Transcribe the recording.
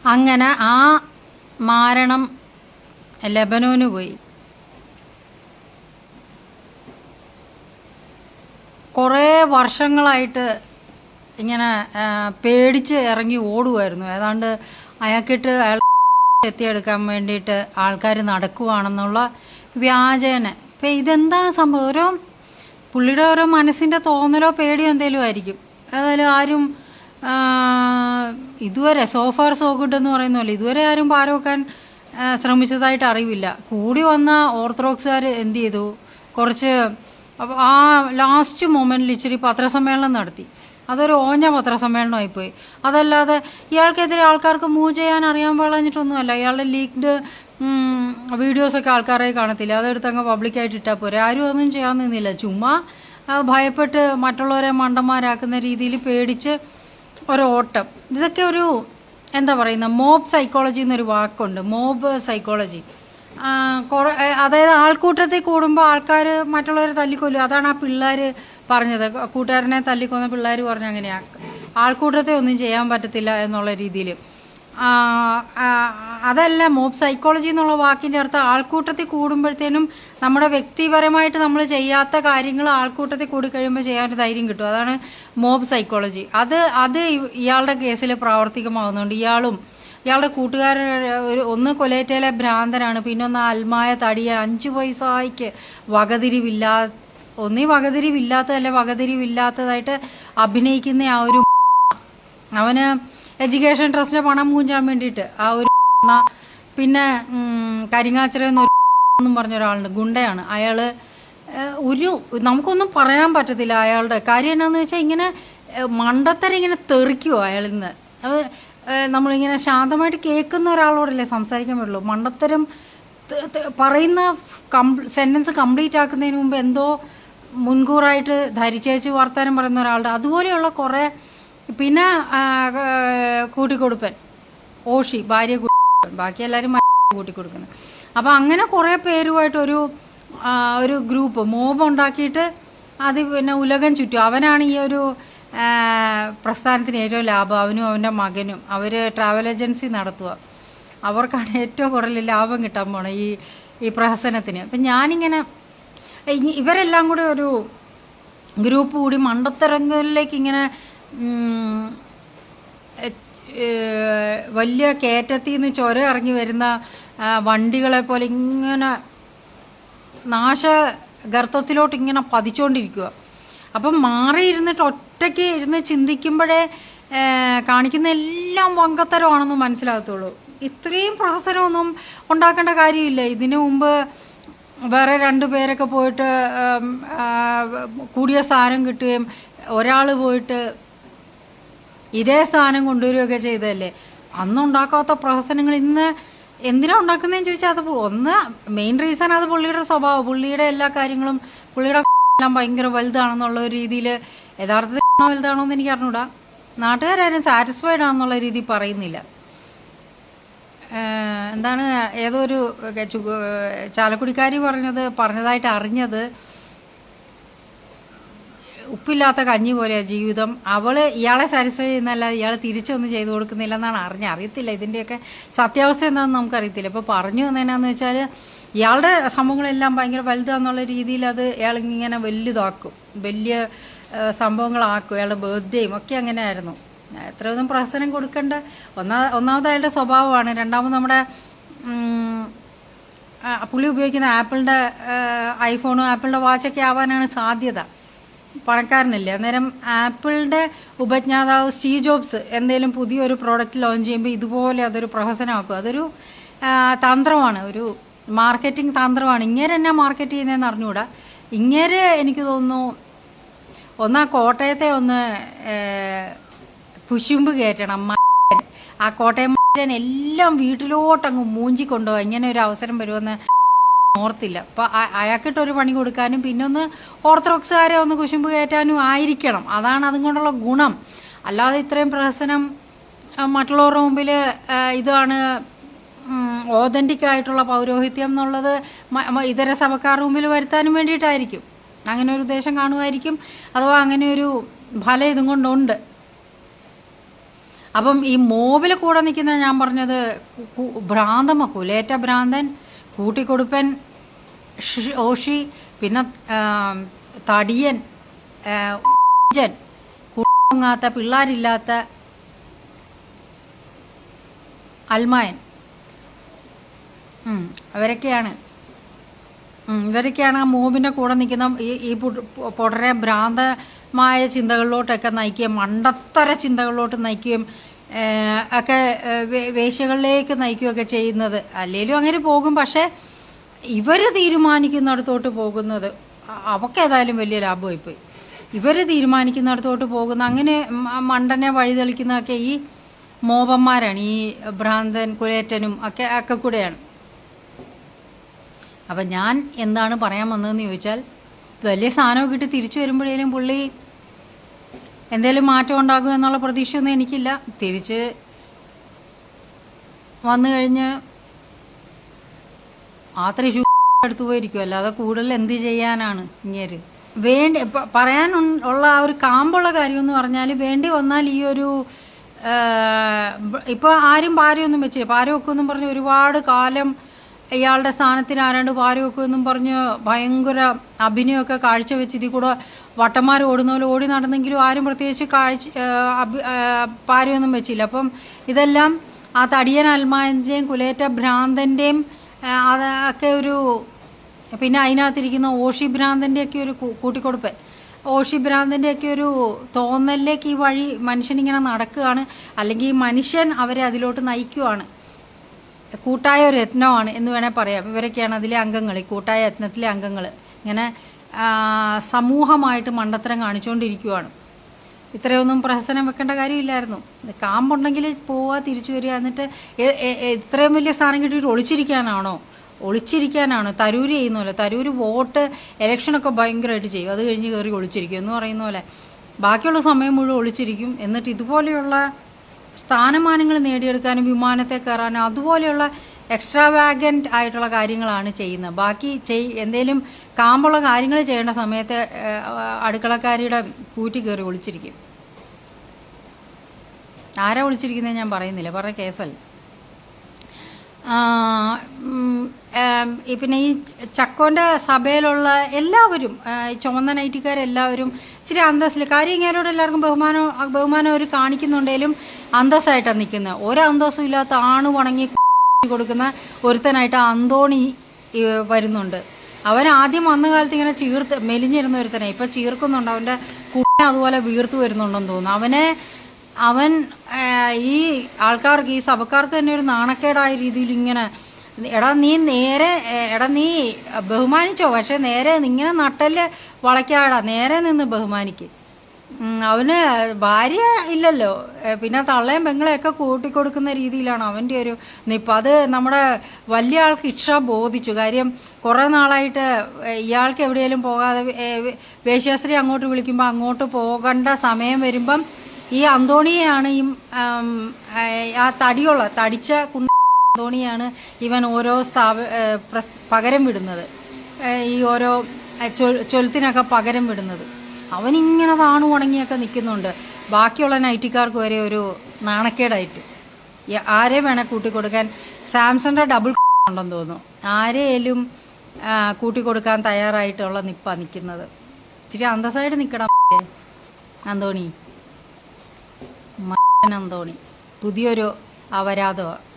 അങ്ങനെ ആ മാരണം ലെബനോന് പോയി. കുറേ വർഷങ്ങളായിട്ട് ഇങ്ങനെ പേടിച്ച് ഇറങ്ങി ഓടുമായിരുന്നു. ഏതാണ്ട് അയാൾക്കിട്ട് അയാൾ എത്തിയെടുക്കാൻ വേണ്ടിയിട്ട് ആൾക്കാർ നടക്കുവാണെന്നുള്ള വ്യാജേന. ഇപ്പം ഇതെന്താണ് സംഭവം? പുള്ളിയുടെ ഓരോ മനസ്സിൻ്റെ തോന്നലോ പേടിയോ എന്തെങ്കിലും ആയിരിക്കും. ഏതായാലും ആരും ഇതുവരെ സോഫാർ സോ ഗുഡ് എന്ന് പറയുന്നല്ലോ, ഇതുവരെ ആരും പാരവെക്കാൻ ശ്രമിച്ചതായിട്ട് അറിവില്ല. കൂടി വന്ന ഓർത്തഡോക്സുകാർ എന്ത് ചെയ്തു, കുറച്ച് ആ ലാസ്റ്റ് മൊമെൻറ്റിൽ ഇച്ചിരി പത്രസമ്മേളനം നടത്തി. അതൊരു ഓഞ്ഞ പത്രസമ്മേളനമായിപ്പോയി. അതല്ലാതെ ഇയാൾക്കെതിരെ ആൾക്കാർക്ക് മൂവ് ചെയ്യാൻ അറിയാൻ പാടിഞ്ഞിട്ടൊന്നുമല്ല. ഇയാളുടെ ലീക്ഡ് വീഡിയോസൊക്കെ ആൾക്കാരെ കാണത്തില്ല, അതെടുത്തങ്ങ് പബ്ലിക്കായിട്ട് ഇട്ടാൽ പോരെ. ആരും ഒന്നും ചെയ്യാൻ നിന്നില്ല. ചുമ്മാ ഭയപ്പെട്ട് മറ്റുള്ളവരെ മണ്ടന്മാരാക്കുന്ന രീതിയിൽ പേടിച്ച് ഒരോട്ടം. ഇതൊക്കെ ഒരു എന്താ പറയുന്ന മോബ് സൈക്കോളജി എന്നൊരു വാക്കുണ്ട്, മോബ് സൈക്കോളജി. അതായത് ആൾക്കൂട്ടത്തിൽ കൂടുമ്പോൾ ആൾക്കാർ മറ്റുള്ളവരെ തല്ലിക്കൊല്ലും. അതാണ് ആ പിള്ളേർ പറഞ്ഞത്, കൂട്ടുകാരനെ തല്ലിക്കൊന്ന പിള്ളേർ പറഞ്ഞ അങ്ങനെയാണ്, ആൾക്കൂട്ടത്തെ ഒന്നും ചെയ്യാൻ പറ്റത്തില്ല എന്നുള്ള രീതിയിൽ. അതല്ല മോബ് സൈക്കോളജി എന്നുള്ള വാക്കിൻ്റെ അർത്ഥം ആൾക്കൂട്ടത്തിൽ കൂടുമ്പോഴത്തേനും നമ്മുടെ വ്യക്തിപരമായിട്ട് നമ്മൾ ചെയ്യാത്ത കാര്യങ്ങൾ ആൾക്കൂട്ടത്തിൽ കൂടിക്കഴിയുമ്പോൾ ചെയ്യാൻ ധൈര്യം കിട്ടും. അതാണ് മോബ് സൈക്കോളജി. അത് ഇയാളുടെ കേസിൽ പ്രാവർത്തികമാകുന്നുണ്ട്. ഇയാളുടെ കൂട്ടുകാരൻ ഒന്ന് കൊലേറ്റയിലെ ഭ്രാന്തനാണ്, പിന്നൊന്ന് അൽമായ തടിയ 5 പൈസയ്ക്ക് വകതിരിവില്ലാത്തതായിട്ട് അഭിനയിക്കുന്ന ആ ഒരു അവന് എഡ്യൂക്കേഷൻ ട്രസ്റ്റിൻ്റെ പണം പൂഞ്ചാൻ വേണ്ടിയിട്ട് ആ ഒരു. പിന്നെ കരിങ്ങാച്ചിറ എന്നും പറഞ്ഞ ഒരാളുണ്ട്, ഗുണ്ടയാണ് അയാൾ. നമുക്കൊന്നും പറയാൻ പറ്റത്തില്ല അയാളുടെ കാര്യം. എന്നാന്ന് വെച്ചാൽ ഇങ്ങനെ മണ്ടത്തരം ഇങ്ങനെ തെറിക്കുമോ അയാളിൽ നിന്ന്. അത് നമ്മളിങ്ങനെ ശാന്തമായിട്ട് കേൾക്കുന്ന ഒരാളോടല്ലേ സംസാരിക്കാൻ പറ്റുള്ളൂ. മണ്ടത്തരം പറയുന്ന സെൻറ്റൻസ് കംപ്ലീറ്റ് ആക്കുന്നതിന് മുമ്പ് എന്തോ മുൻകൂറായിട്ട് ധരിച്ചേച്ച് വർത്താനം പറയുന്ന ഒരാളുടെ അതുപോലെയുള്ള കുറേ. പിന്നെ കൂട്ടിക്കൊടുപ്പൻ ഓഷി, ഭാര്യ കൂട്ടിക്കൊടുപ്പൻ, ബാക്കി എല്ലാവരും കൂട്ടിക്കൊടുക്കുന്നത്. അപ്പോൾ അങ്ങനെ കുറേ പേരുമായിട്ട് ഒരു ഗ്രൂപ്പ് മോബ് ഉണ്ടാക്കിയിട്ട് അത് പിന്നെ ഉലകം ചുറ്റും. അവനാണ് ഈ ഒരു പ്രസ്ഥാനത്തിന് ഏറ്റവും ലാഭം. അവനും അവൻ്റെ മകനും അവർ ട്രാവൽ ഏജൻസി നടത്തുക. അവർക്കാണ് ഏറ്റവും കൂടുതൽ ലാഭം കിട്ടാൻ പോണത് ഈ പ്രഹസനത്തിന്. അപ്പം ഞാനിങ്ങനെ ഇവരെല്ലാം കൂടി ഒരു ഗ്രൂപ്പ് കൂടി മണ്ടത്തരങ്ങളിലേക്ക് ഇങ്ങനെ വലിയ കയറ്റത്തിൽ നിന്ന് ചുരം ഇറങ്ങി വരുന്ന വണ്ടികളെ പോലെ ഇങ്ങനെ നാശഗർത്തത്തിലോട്ട് ഇങ്ങനെ പതിച്ചുകൊണ്ടിരിക്കുക. അപ്പം മാറിയിരുന്നിട്ട് ഒറ്റയ്ക്ക് ഇരുന്ന് ചിന്തിക്കുമ്പോഴേ കാണിക്കുന്ന എല്ലാം വങ്കത്തരമാണെന്ന് മനസ്സിലാകത്തുള്ളൂ. ഇത്രയും പ്രഹസനമൊന്നും ഉണ്ടാക്കേണ്ട കാര്യമില്ല. ഇതിനു മുമ്പ് വേറെ 2 പേരൊക്കെ പോയിട്ട് കൂടിയ സ്ഥാനം കിട്ടുകയും ഒരാൾ പോയിട്ട് ഇതേ സ്ഥാനം കൊണ്ടുവരികയൊക്കെ ചെയ്തതല്ലേ. അന്നുണ്ടാക്കാത്ത പ്രഹസനങ്ങൾ ഇന്ന് എന്തിനാണ് ഉണ്ടാക്കുന്നതെന്ന് ചോദിച്ചാൽ അത് ഒന്ന് മെയിൻ റീസൺ അത് പുള്ളിയുടെ സ്വഭാവം, പുള്ളിയുടെ എല്ലാ കാര്യങ്ങളും, പുള്ളിയുടെ എല്ലാം ഭയങ്കര വലുതാണെന്നുള്ള ഒരു രീതിയിൽ. യഥാർത്ഥത്തിൽ വലുതാണോ എന്ന് എനിക്ക് അറിഞ്ഞൂടാ. നാട്ടുകാരും സാറ്റിസ്ഫൈഡ് ആണെന്നുള്ള രീതി പറയുന്നില്ല. എന്താണ് ഏതോ ഒരു ചാലക്കുടിക്കാരി പറഞ്ഞതായിട്ട് അറിഞ്ഞത്, ഉപ്പില്ലാത്ത കഞ്ഞി പോലെയാണ് ജീവിതം. ഇയാളെ സാറ്റിസ്ഫൈ ചെയ്യുന്നതല്ല, ഇയാൾ തിരിച്ചൊന്നും ചെയ്തു കൊടുക്കുന്നില്ല എന്നാണ് അറിയത്തില്ല ഇതിൻ്റെയൊക്കെ സത്യാവസ്ഥ എന്താണെന്ന് നമുക്കറിയത്തില്ല. ഇപ്പോൾ പറഞ്ഞു വന്നതെന്നാന്ന് വെച്ചാൽ ഇയാളുടെ സംഭവങ്ങളെല്ലാം ഭയങ്കര വലുതാന്നുള്ള രീതിയിൽ അത് ഇയാളിങ്ങനെ വലുതാക്കും, വലിയ സംഭവങ്ങളാക്കും. ഇയാളുടെ ബർത്ത്ഡേയും ഒക്കെ അങ്ങനെ ആയിരുന്നു. എത്രയൊന്നും പ്രഹസനം കൊടുക്കേണ്ട. ഒന്നാമത് അയാളുടെ സ്വഭാവമാണ്. രണ്ടാമത് നമ്മുടെ പുള്ളി ഉപയോഗിക്കുന്ന ആപ്പിളിൻ്റെ ഐഫോണും ആപ്പിളിൻ്റെ വാച്ചൊക്കെ ആവാനാണ് സാധ്യത. പണക്കാരനല്ലേ. അന്നേരം ആപ്പിളിൻ്റെ ഉപജ്ഞാതാവ് സ്റ്റീവ് ജോബ്സ് എന്തെങ്കിലും പുതിയൊരു പ്രോഡക്റ്റ് ലോഞ്ച് ചെയ്യുമ്പോൾ ഇതുപോലെ അതൊരു പ്രഹസനമാക്കും. അതൊരു തന്ത്രമാണ്, ഒരു മാർക്കറ്റിംഗ് തന്ത്രമാണ്. ഇങ്ങനെ എന്നാ മാർക്കറ്റ് ചെയ്യുന്നതെന്ന് അറിഞ്ഞുകൂടാ. ഇങ്ങനെ എനിക്ക് തോന്നുന്നു ഒന്നാ കോട്ടയത്തെ ഒന്ന് കുശുമ്പ് കയറ്റണം. ആ കോട്ടയം എല്ലാം വീട്ടിലോട്ടങ്ങ് മൂഞ്ചിക്കൊണ്ടുപോകാം. ഇങ്ങനെ ഒരു അവസരം വരുമെന്ന് ഓർത്തില്ല. അപ്പോൾ അയാൾക്കിട്ടൊരു പണി കൊടുക്കാനും പിന്നൊന്ന് ഓർത്തഡോക്സുകാരെ ഒന്ന് കുശുമ്പ് കയറ്റാനും ആയിരിക്കണം. അതാണ് അതും കൊണ്ടുള്ള ഗുണം. അല്ലാതെ ഇത്രയും പ്രഹസനം മറ്റുള്ളവരുടെ മുമ്പിൽ ഇതാണ് ഓതൻറ്റിക് ആയിട്ടുള്ള പൗരോഹിത്യം എന്നുള്ളത് ഇതര സഭക്കാരുടെ മുമ്പിൽ വരുത്താനും വേണ്ടിയിട്ടായിരിക്കും. അങ്ങനെ ഒരു ഉദ്ദേശം കാണുമായിരിക്കും, അഥവാ അങ്ങനെ ഒരു ഫലം ഇതും കൊണ്ടുണ്ട്. അപ്പം ഈ മോബിൽ കൂടെ നിൽക്കുന്ന ഞാൻ പറഞ്ഞത് ഭ്രാന്തമ്മ കുലേറ്റ ഭ്രാന്തൻ, കൂട്ടിക്കൊടുപ്പൻ ഓഷി, പിന്നെ തടിയൻ, കുങ്ങാത്ത പിള്ളേരില്ലാത്ത അൽമായൻ, ഇവരൊക്കെയാണ് ആ മോബിൻ്റെ കൂടെ നിൽക്കുന്ന ഈ പൊടരെ ഭ്രാന്തമായ ചിന്തകളിലോട്ടൊക്കെ നയിക്കുകയും മണ്ടത്തര ചിന്തകളിലോട്ട് നയിക്കുകയും ഒക്കെ വേശ്യകളിലേക്ക് നയിക്കുകയൊക്കെ ചെയ്യുന്നത്. അല്ലെങ്കിലും അങ്ങനെ പോകും. പക്ഷേ ഇവർ തീരുമാനിക്കുന്നിടത്തോട്ട് പോകുന്നത് അവക്കേതായാലും വലിയ ലാഭമായിപ്പോയി. ഇവർ തീരുമാനിക്കുന്നിടത്തോട്ട് പോകുന്ന അങ്ങനെ മണ്ടനെ വഴിതെളിക്കുന്നതൊക്കെ ഈ മോപന്മാരാണ്, ഈ ഭ്രാന്തൻ കുലേറ്റനും ഒക്കെ കൂടെയാണ്. അപ്പം ഞാൻ എന്താണ് പറയാൻ വന്നതെന്ന് ചോദിച്ചാൽ, വലിയ സാധനമൊക്കെ ഇട്ട് തിരിച്ചു വരുമ്പോഴേലും പുള്ളി എന്തെങ്കിലും മാറ്റം ഉണ്ടാകും എന്നുള്ള പ്രതീക്ഷയൊന്നും എനിക്കില്ല. തിരിച്ച് വന്നു കഴിഞ്ഞ് അത്ര അടുത്ത് പോയിരിക്കും, അല്ലാതെ കൂടുതൽ എന്ത് ചെയ്യാനാണ് ഇങ്ങേര്. പറയാൻ ഉള്ള ആ ഒരു കാമ്പുള്ള കാര്യം എന്ന് പറഞ്ഞാൽ, വേണ്ടി വന്നാൽ ഈ ഒരു ഇപ്പോൾ ആരും പാരയൊന്നും വെച്ചില്ല. പാരവെക്കുമെന്നും പറഞ്ഞ് ഒരുപാട് കാലം ഇയാളുടെ സ്ഥാനത്തിന് ആരാണ്ട് പാരവെക്കുമെന്നും പറഞ്ഞ് ഭയങ്കര അഭിനയമൊക്കെ കാഴ്ചവെച്ച് ഇതിൽ കൂടെ വട്ടന്മാർ ഓടുന്ന പോലെ ഓടി നടന്നെങ്കിലും ആരും പ്രത്യേകിച്ച് പാരയൊന്നും വെച്ചില്ല. അപ്പം ഇതെല്ലാം ആ തടിയൻ അൽമാൻ്റെയും കുലേറ്റ ഭ്രാന്തൻ്റെയും അതൊക്കെ ഒരു, പിന്നെ അതിനകത്തിരിക്കുന്ന ഓഷി ഭ്രാന്തൻ്റെയൊക്കെ ഒരു കൂട്ടിക്കൊടുപ്പ്, ഓഷി ഭ്രാന്തൻ്റെയൊക്കെ ഒരു തോന്നലിലേക്ക് ഈ വഴി മനുഷ്യനിങ്ങനെ നടക്കുകയാണ്. അല്ലെങ്കിൽ മനുഷ്യൻ അവരെ അതിലോട്ട് നയിക്കുവാണ്. കൂട്ടായ ഒരു യത്നമാണ് എന്ന് വേണേൽ പറയാം. ഇവരൊക്കെയാണ് അതിലെ അംഗങ്ങൾ, ഈ കൂട്ടായ യത്നത്തിലെ അംഗങ്ങൾ. ഇങ്ങനെ സമൂഹമായിട്ട് മണ്ടത്തരം കാണിച്ചുകൊണ്ടിരിക്കുവാണ്. ഇത്രയൊന്നും പ്രഹസനം വെക്കേണ്ട കാര്യമില്ലായിരുന്നു. കാമ്പുണ്ടെങ്കിൽ പോവുക, തിരിച്ചു വരിക, എന്നിട്ട് ഇത്രയും വലിയ സ്ഥാനം കിട്ടിയിട്ട് ഒളിച്ചിരിക്കാനാണോ? തരൂര് ചെയ്യുന്നല്ലോ. തരൂര് വോട്ട് ഇലക്ഷനൊക്കെ ഭയങ്കരമായിട്ട് ചെയ്യും, അത് കഴിഞ്ഞ് കയറി ഒളിച്ചിരിക്കും എന്ന് പറയുന്ന പോലെ ബാക്കിയുള്ള സമയം മുഴുവൻ ഒളിച്ചിരിക്കും. എന്നിട്ട് ഇതുപോലെയുള്ള സ്ഥാനമാനങ്ങൾ നേടിയെടുക്കാനും വിമാനത്തെ കയറാനും അതുപോലെയുള്ള എക്സ്ട്രാവാഗൻ്റ് ആയിട്ടുള്ള കാര്യങ്ങളാണ് ചെയ്യുന്നത്. ബാക്കി എന്തേലും കാമ്പുള്ള കാര്യങ്ങൾ ചെയ്യേണ്ട സമയത്ത് അടുക്കളക്കാരിയുടെ കൂറ്റി കയറി ഒളിച്ചിരിക്കും. ആരാ ഒളിച്ചിരിക്കുന്നത് ഞാൻ പറയുന്നില്ല, പറഞ്ഞ കേസല്ല. പിന്നെ ഈ ചക്കോൻ്റെ സഭയിലുള്ള എല്ലാവരും, ചുമന്ന നൈറ്റിക്കാരെല്ലാവരും ഇച്ചിരി അന്തസ്സിൽ കാര്യം, ഇങ്ങനോട് എല്ലാവർക്കും ബഹുമാനം അവർ കാണിക്കുന്നുണ്ടെങ്കിലും അന്തസ്സായിട്ടാണ് നിൽക്കുന്നത്. ഒരന്തസ്സും ഇല്ലാത്ത ആണ് വണങ്ങി കൊടുക്കുന്ന ഒരുത്തനായിട്ട് അന്തോണി വരുന്നുണ്ട്. അവൻ ആദ്യം വന്ന കാലത്ത് ഇങ്ങനെ മെലിഞ്ഞിരുന്ന ഒരുത്തനെ ഇപ്പം ചീർക്കുന്നുണ്ട്. അവൻ്റെ കുട്ടി അതുപോലെ വീർത്ത് വരുന്നുണ്ടെന്ന് തോന്നുന്നു. അവൻ ഈ ആൾക്കാർക്ക്, ഈ സഭക്കാർക്ക് തന്നെ ഒരു നാണക്കേടായ രീതിയിൽ ഇങ്ങനെ, നീ ബഹുമാനിച്ചോ, പക്ഷെ നേരെ ഇങ്ങനെ നട്ടല് വളയ്ക്കാടാ, നേരെ നിന്ന് ബഹുമാനിക്ക്. അവന് ഭാര്യ ഇല്ലല്ലോ, പിന്നെ തള്ളയും പെങ്ങളെയൊക്കെ കൂട്ടിക്കൊടുക്കുന്ന രീതിയിലാണ് അവൻ്റെ ഒരു നിപ്പ്. അത് നമ്മുടെ വലിയ ആൾക്ക് ഇക്ഷ ബോധിച്ചു. കാര്യം കുറേ നാളായിട്ട് ഇയാൾക്ക് എവിടെയെങ്കിലും പോകാതെ വേശ്യാസ്ത്രീ അങ്ങോട്ട് വിളിക്കുമ്പോൾ അങ്ങോട്ട് പോകേണ്ട സമയം വരുമ്പം ഈ അന്തോണിയെയാണ് ആ തടിച്ച അന്തോണിയാണ് ഇവൻ ഓരോ പകരം വിടുന്നത്, ഈ ഓരോ ചൊലുത്തിനൊക്കെ പകരം വിടുന്നത്. അവനിങ്ങനെ താണു ഉണങ്ങിയൊക്കെ നിൽക്കുന്നുണ്ട്. ബാക്കിയുള്ള നൈറ്റിക്കാർക്ക് വരെ ഒരു നാണക്കേടായിട്ട്. ആരെ വേണേൽ കൂട്ടിക്കൊടുക്കാൻ, സാംസന്റെ ഡബിൾ ഉണ്ടെന്ന് തോന്നുന്നു, ആരെയും കൂട്ടിക്കൊടുക്കാൻ തയ്യാറായിട്ടുള്ള നിൽക്കുന്നത്. ഇച്ചിരി അന്തസ്സായിട്ട് നിൽക്കണം അന്തോണി. അന്തോണി പുതിയൊരു അപരാധമാണ്.